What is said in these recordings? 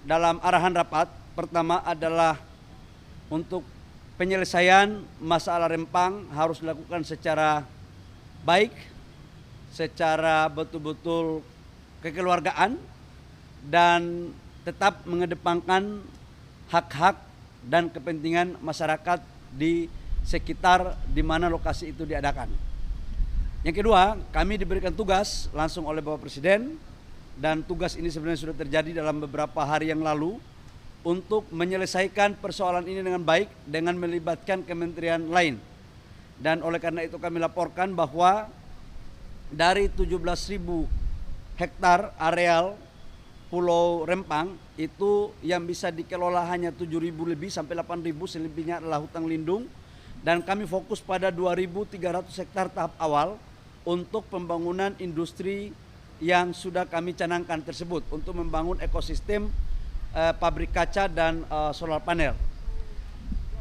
Dalam arahan rapat, pertama adalah untuk penyelesaian masalah Rempang harus dilakukan secara baik, secara betul-betul kekeluargaan, dan tetap mengedepankan hak-hak dan kepentingan masyarakat di sekitar di mana lokasi itu diadakan. Yang kedua, kami diberikan tugas langsung oleh Bapak Presiden, dan tugas ini sebenarnya sudah terjadi dalam beberapa hari yang lalu untuk menyelesaikan persoalan ini dengan baik dengan melibatkan kementerian lain. Dan oleh karena itu kami laporkan bahwa dari 17.000 hektar areal Pulau Rempang itu yang bisa dikelola hanya 7.000 lebih sampai 8.000, selebihnya adalah hutan lindung. Dan kami fokus pada 2.300 hektar tahap awal untuk pembangunan industri yang sudah kami canangkan tersebut untuk membangun ekosistem pabrik kaca dan solar panel.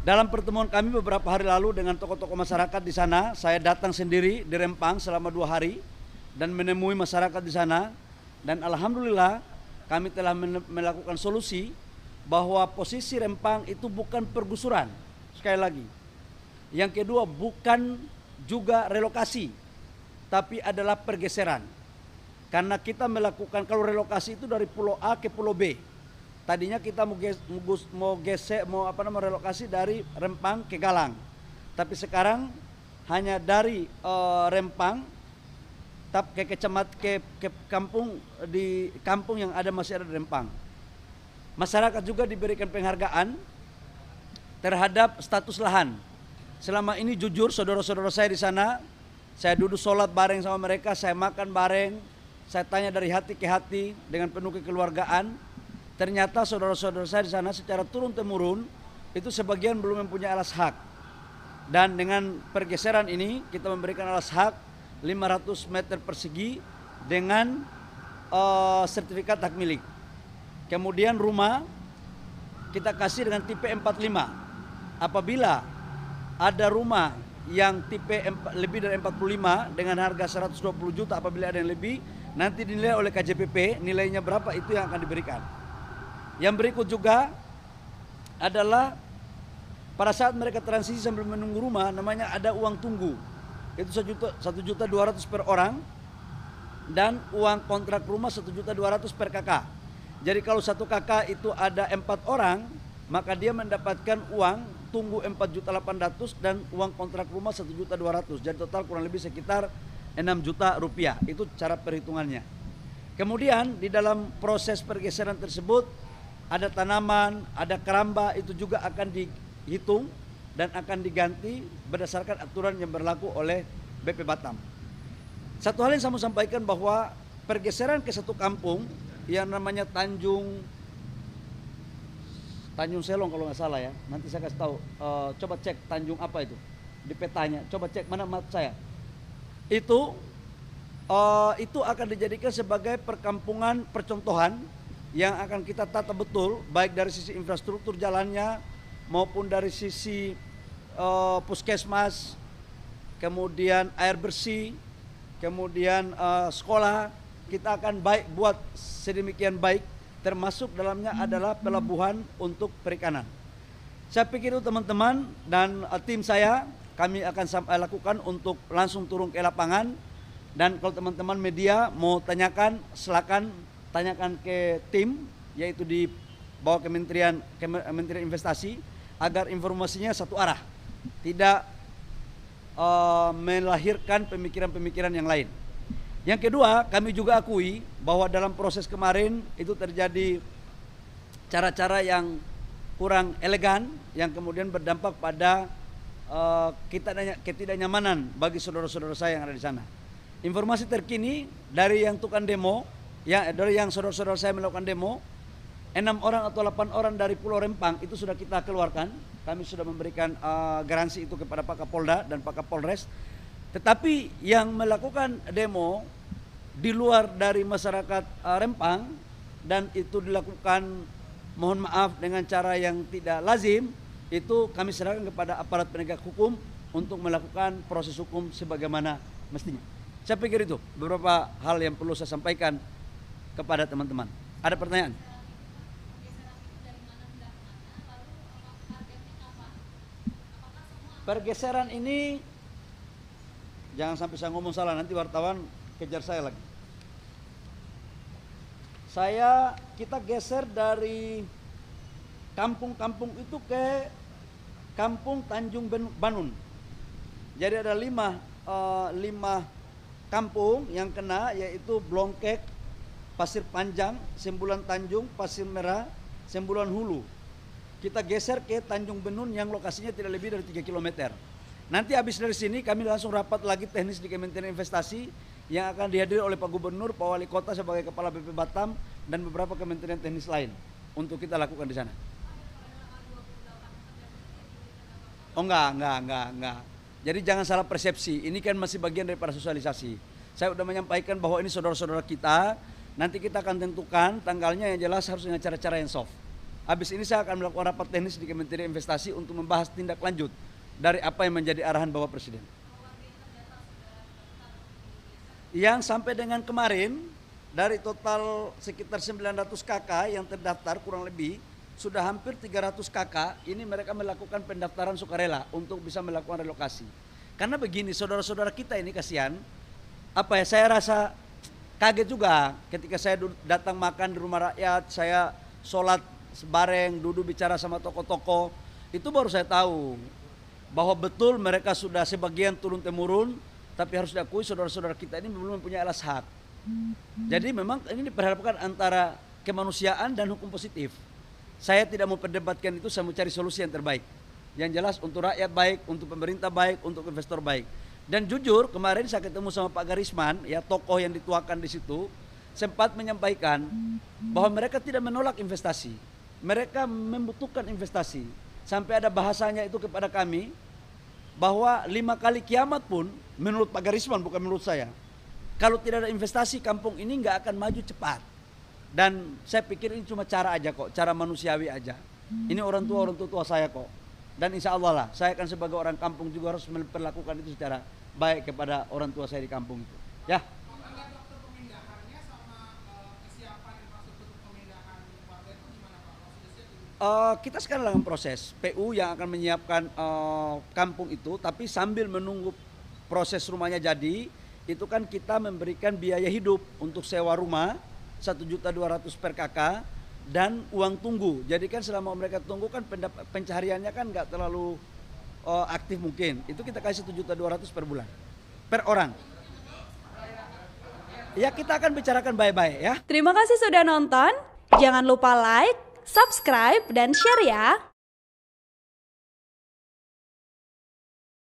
Dalam pertemuan kami beberapa hari lalu dengan tokoh-tokoh masyarakat di sana, saya datang sendiri di Rempang selama 2 hari dan menemui masyarakat di sana, dan alhamdulillah kami telah melakukan solusi bahwa posisi Rempang itu bukan pergusuran, sekali lagi. Yang kedua, bukan juga relokasi, tapi adalah pergeseran. Karena kita melakukan, kalau relokasi itu dari Pulau A ke Pulau B. Tadinya kita mau relokasi dari Rempang ke Galang. Tapi sekarang hanya dari Rempang ke kampung, di kampung yang masih ada di Rempang. Masyarakat juga diberikan penghargaan terhadap status lahan. Selama ini jujur saudara-saudara saya di sana, saya duduk sholat bareng sama mereka, saya makan bareng, saya tanya dari hati ke hati dengan penuh kekeluargaan. Ternyata saudara-saudara saya di sana secara turun-temurun itu sebagian belum mempunyai alas hak. Dan dengan pergeseran ini kita memberikan alas hak 500 meter persegi dengan sertifikat hak milik. Kemudian rumah kita kasih dengan tipe 45. Apabila ada rumah yang tipe lebih dari 45 dengan harga 120 juta, apabila ada yang lebih, nanti dinilai oleh KJPP, nilainya berapa itu yang akan diberikan. Yang berikut juga adalah pada saat mereka transisi sambil menunggu rumah, namanya ada uang tunggu. Itu 1.200.000 per orang, dan uang kontrak rumah 1.200.000 per kakak. Jadi kalau satu kakak itu ada 4 orang, maka dia mendapatkan uang tunggu 4.800.000 dan uang kontrak rumah 1.200.000. Jadi total kurang lebih sekitar 6 juta rupiah. Itu cara perhitungannya. Kemudian di dalam proses pergeseran tersebut ada tanaman, ada keramba, itu juga akan dihitung dan akan diganti berdasarkan aturan yang berlaku oleh BP Batam. Satu hal yang saya mau sampaikan bahwa pergeseran ke satu kampung yang namanya Tanjung Selong kalau nggak salah ya, nanti saya kasih tahu. Coba cek Tanjung apa itu di petanya, coba cek mana map saya. Itu akan dijadikan sebagai perkampungan percontohan yang akan kita tata betul, baik dari sisi infrastruktur jalannya maupun dari sisi puskesmas, kemudian air bersih, kemudian sekolah. Kita akan buat sedemikian baik, termasuk dalamnya adalah pelabuhan untuk perikanan. Saya pikir itu teman-teman dan tim saya, kami akan lakukan untuk langsung turun ke lapangan. Dan kalau teman-teman media mau tanyakan, silakan tanyakan ke tim, yaitu di bawah Kementerian Investasi, agar informasinya satu arah, tidak melahirkan pemikiran-pemikiran yang lain. Yang kedua, kami juga akui bahwa dalam proses kemarin itu terjadi cara-cara yang kurang elegan yang kemudian berdampak pada ketidaknyamanan bagi saudara-saudara saya yang ada di sana. Informasi terkini dari yang tukang demo, dari yang saudara-saudara saya melakukan demo, 6 orang atau 8 orang dari Pulau Rempang itu sudah kita keluarkan. Kami sudah memberikan garansi itu kepada Pak Kapolda dan Pak Kapolres. Tetapi yang melakukan demo di luar dari masyarakat Rempang dan itu dilakukan, mohon maaf, dengan cara yang tidak lazim, itu kami serahkan kepada aparat penegak hukum untuk melakukan proses hukum sebagaimana mestinya. Saya pikir itu beberapa hal yang perlu saya sampaikan kepada teman-teman. Ada pertanyaan? Pergeseran ini jangan sampai saya ngomong salah, nanti wartawan kejar saya lagi. Kita geser dari kampung-kampung itu ke kampung Tanjung Banun. Jadi ada lima kampung yang kena, yaitu Blongkek, Pasir Panjang, Sembulan Tanjung, Pasir Merah, Sembulan Hulu. Kita geser ke Tanjung Benun yang lokasinya tidak lebih dari 3 km. Nanti habis dari sini kami langsung rapat lagi teknis di Kementerian Investasi yang akan dihadiri oleh Pak Gubernur, Pak Wali Kota sebagai Kepala BP Batam dan beberapa kementerian teknis lain untuk kita lakukan di sana. Oh enggak. Jadi jangan salah persepsi, ini kan masih bagian daripada sosialisasi. Saya sudah menyampaikan bahwa ini saudara-saudara kita, nanti kita akan tentukan tanggalnya yang jelas harus dengan cara-cara yang soft. Habis ini saya akan melakukan rapat teknis di Kementerian Investasi untuk membahas tindak lanjut dari apa yang menjadi arahan Bapak Presiden. Yang sampai dengan kemarin, dari total sekitar 900 KK yang terdaftar kurang lebih, sudah hampir 300 KK, ini mereka melakukan pendaftaran sukarela untuk bisa melakukan relokasi. Karena begini, saudara-saudara kita ini kasihan, saya rasa kaget juga ketika saya datang makan di rumah rakyat, saya sholat sebareng, duduk bicara sama tokoh-tokoh, itu baru saya tahu bahwa betul mereka sudah sebagian turun-temurun, tapi harus diakui saudara-saudara kita ini belum mempunyai alas hak. Jadi memang ini diperhadapkan antara kemanusiaan dan hukum positif. Saya tidak mau perdebatkan itu, saya mau cari solusi yang terbaik. Yang jelas untuk rakyat baik, untuk pemerintah baik, untuk investor baik. Dan jujur kemarin saya ketemu sama Pak Garisman, ya tokoh yang dituakan di situ, sempat menyampaikan bahwa mereka tidak menolak investasi. Mereka membutuhkan investasi. Sampai ada bahasanya itu kepada kami, bahwa 5 kali kiamat pun, menurut Pak Garisman bukan menurut saya, kalau tidak ada investasi kampung ini nggak akan maju cepat. Dan saya pikir ini cuma cara aja kok, cara manusiawi aja. Ini orang tua saya kok. Dan insya Allah lah, saya akan sebagai orang kampung juga harus memperlakukan itu secara baik kepada orang tua saya di kampung itu. Ya. Kita sekarang dalam proses PU yang akan menyiapkan kampung itu, tapi sambil menunggu proses rumahnya jadi, itu kan kita memberikan biaya hidup untuk sewa rumah 1.200.000 per KK dan uang tunggu. Jadi kan selama mereka tunggu kan pencahariannya kan nggak terlalu aktif mungkin. Itu kita kasih 1.200.000 per bulan, per orang. Ya kita akan bicarakan baik-baik ya. Terima kasih sudah nonton. Jangan lupa like, subscribe, dan share ya.